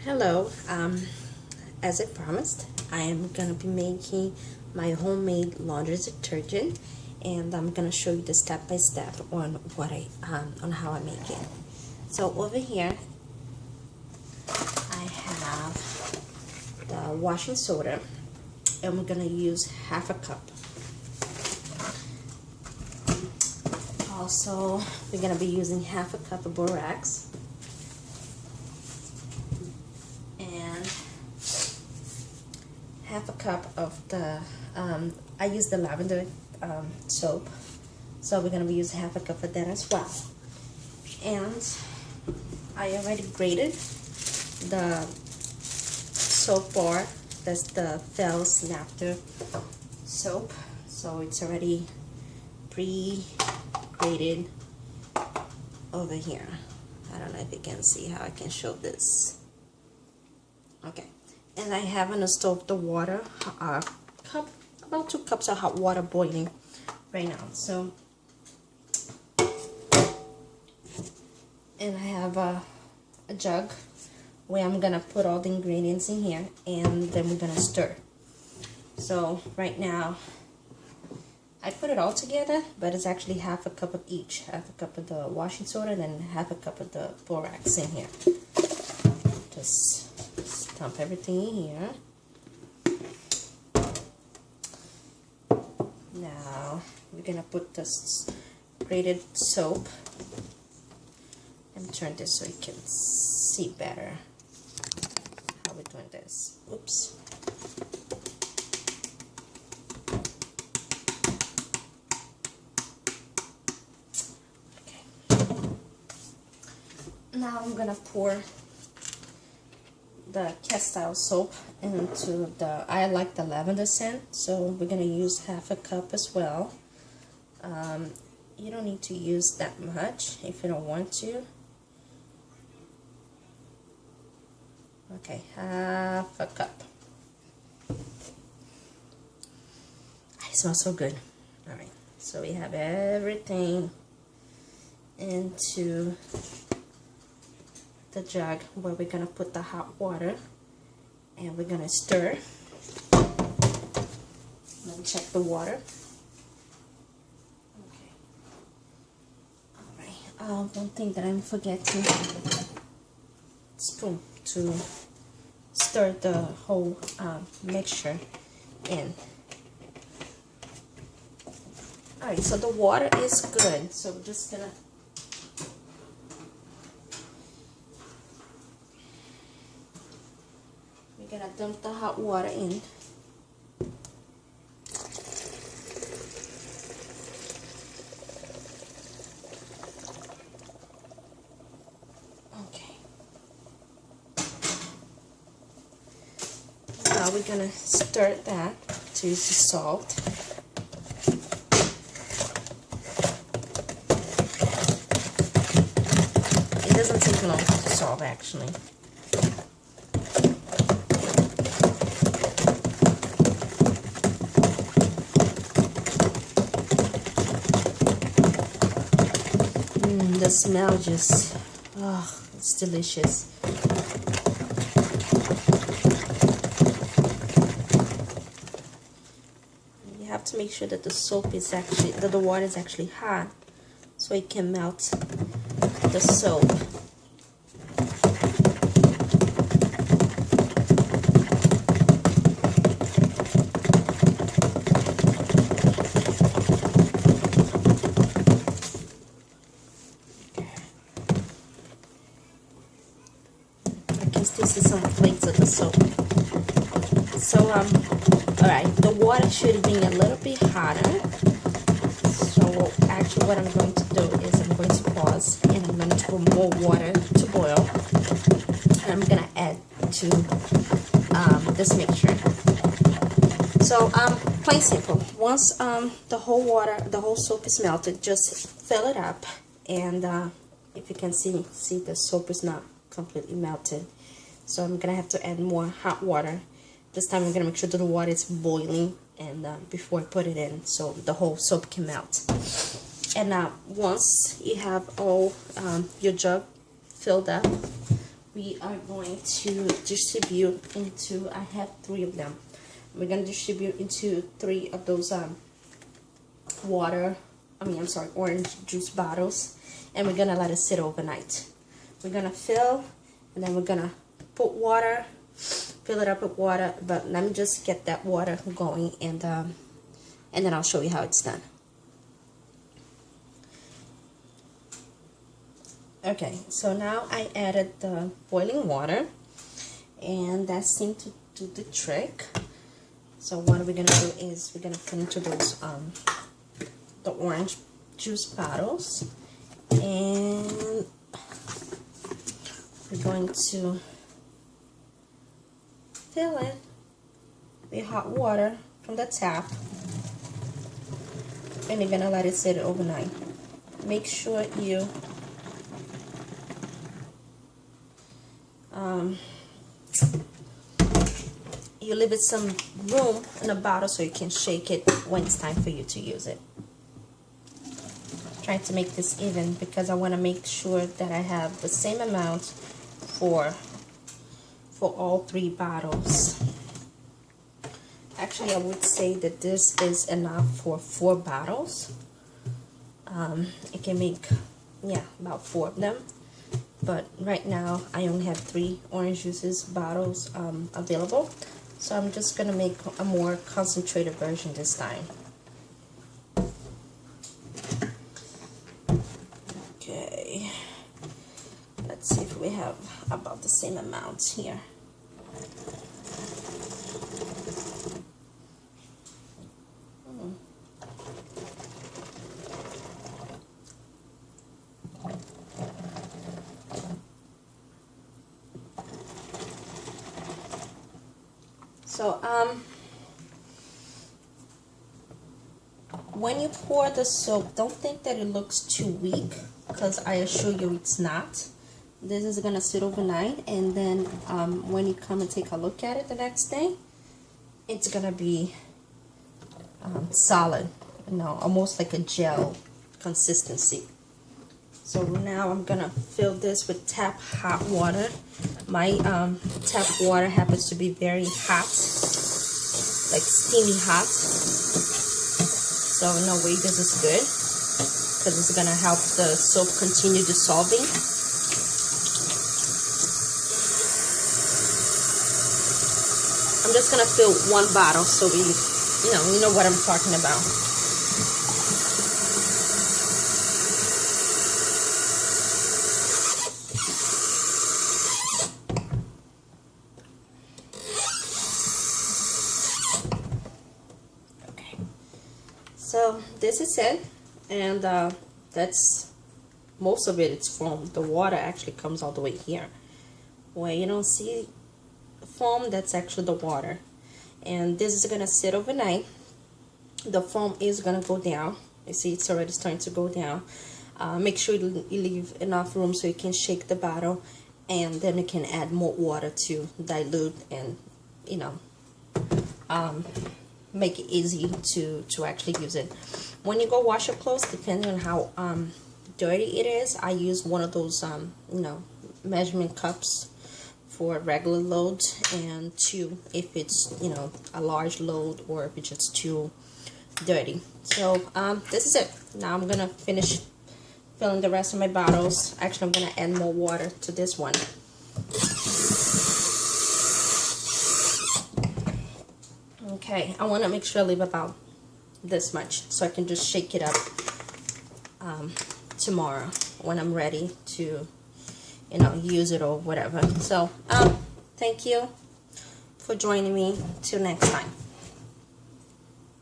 Hello, as I promised, I am gonna be making my homemade laundry detergent, and I'm gonna show you the step by step on on how I make it. So over here, I have the washing soda, and we're gonna use half a cup. Also, we're gonna be using half a cup of borax. Half a cup of the I use the lavender soap, so we're gonna be using half a cup of that as well. And I already grated the soap bar. That's the Fells Naphtha soap, so it's already pre-grated over here. I don't know if you can see how I can show this. Okay. And I have on the stove the water, about 2 cups of hot water boiling right now. So, and I have a jug where I'm gonna put all the ingredients in here, and then we're gonna stir. So right now, I put it all together, but it's actually half a cup of each. Half a cup of the washing soda, and then half a cup of the borax in here. Just dump everything in here. Now we're gonna put this grated soap and turn this so you can see better how we're doing this. Oops. Okay. Now I'm gonna pour the cast-iron soap into the, I like the lavender scent, so we're gonna use half a cup as well. You don't need to use that much if you don't want to. Okay, half a cup. It smells so good. All right, so we have everything into the jug where we're gonna put the hot water, and we're gonna stir. Let me check the water. Okay. All right. One thing that I'm forgetting: spoon to stir the whole mixture in. All right. So the water is good. So we're just gonna. We're gonna dump the hot water in. Okay. Now we're gonna stir that to use the salt. It doesn't take long to dissolve actually. The smell just, oh, it's delicious. You have to make sure that the soap is actually, that the water is actually hot, so it can melt the soap. Still see some flakes of the soap. So alright, the water should be a little bit hotter. So actually what I'm going to do is I'm going to pause, and I'm going to put more water to boil, and I'm going to add to this mixture. So plain simple, once the whole soap is melted, just fill it up, and if you can see the soap is not completely melted. So I'm gonna have to add more hot water. This time I'm gonna make sure that the water is boiling, and before I put it in, so the whole soap can melt. And once you have all your jug filled up we are going to distribute into, I have 3 of them. We're going to distribute into 3 of those orange juice bottles, and we're going to let it sit overnight. We're going to fill, and then we're going to put water, fill it up with water, but let me just get that water going, and then I'll show you how it's done. Okay, so now I added the boiling water, and that seemed to do the trick. So what we're gonna do is we're gonna put into those the orange juice bottles, and we're going to fill it with hot water from the tap, and you're gonna let it sit overnight. Make sure you you leave it some room in the bottle so you can shake it when it's time for you to use it. Trying to make this even because I want to make sure that I have the same amount for all 3 bottles. Actually, I would say that this is enough for 4 bottles. It can make, yeah, about 4 of them. But right now, I only have 3 orange juices bottles available. So I'm just going to make a more concentrated version this time. Okay. Let's see if we have about the same amounts here. So, when you pour the soap, don't think that it looks too weak, because I assure you it's not. This is going to sit overnight, and then when you come and take a look at it the next day, it's going to be solid, you know, almost like a gel consistency. So now I'm going to fill this with tap hot water. My tap water happens to be very hot, like steamy hot. So in a way this is good, because it's going to help the soap continue dissolving. I'm just going to fill 1 bottle so you know what I'm talking about. So this is it, and that's most of it. It's foam. The water actually comes all the way here. Where you don't see foam, that's actually the water. And this is gonna sit overnight. The foam is gonna go down. You see, it's already starting to go down. Make sure you leave enough room so you can shake the bottle, and then you can add more water to dilute and, you know, make it easy to actually use it. When you go wash your clothes, depending on how dirty it is, I use one of those you know, measurement cups for regular loads, and 2 if it's, you know, a large load, or if it's just too dirty. So this is it. Now I'm gonna finish filling the rest of my bottles. Actually, I'm gonna add more water to this one. Okay, I want to make sure I leave about this much so I can just shake it up tomorrow when I'm ready to, you know, use it or whatever. So, thank you for joining me. Till next time.